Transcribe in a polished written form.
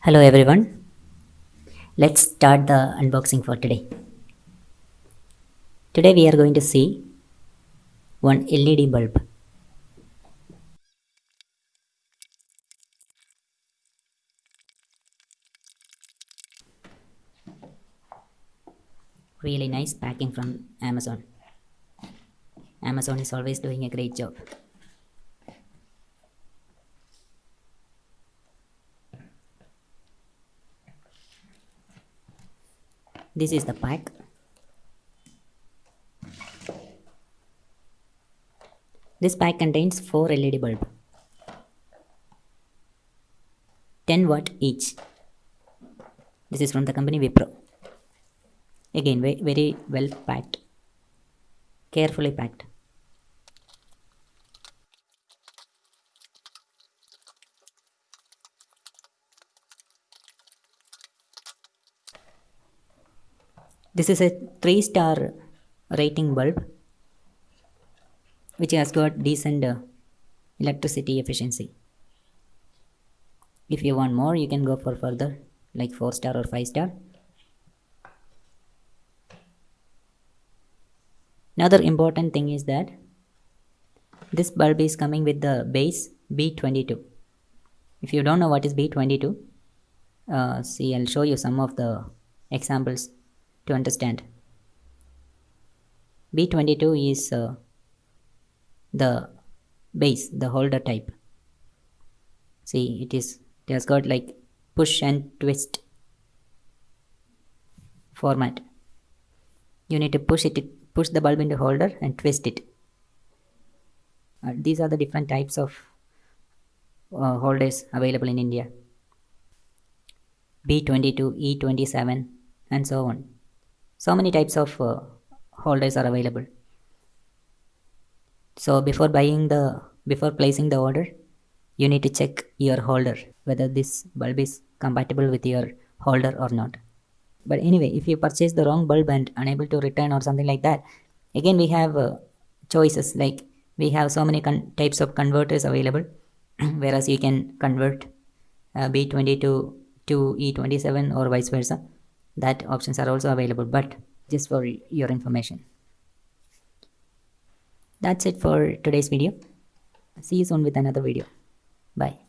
Hello everyone, let's start the unboxing for today. Today we are going to see one LED bulb. Really nice packing from Amazon. Amazon is always doing a great job. This is the pack. This pack contains 4 LED bulbs, 10 watt each. This is from the company Wipro. Again, very well packed, carefully packed. This is a 3-star rating bulb which has got decent electricity efficiency. If you want more, you can go for further, like 4-star or 5-star. Another important thing is that this bulb is coming with the base B22. If you don't know what is B22, see, I'll show you some of the examples to understand. B22 is the base, the holder type. See, it has got like push and twist format. You need to push the bulb into holder and twist it. These are the different types of holders available in India. B22, E27 and so on. So many types of holders are available. So before placing the order, you need to check your holder, whether this bulb is compatible with your holder or not. But anyway, if you purchase the wrong bulb and unable to return or something like that, again we have choices, like we have so many types of converters available whereas you can convert B22 to E27 or vice versa. That options are also available, but just for your information. That's it for today's video. See you soon with another video. Bye.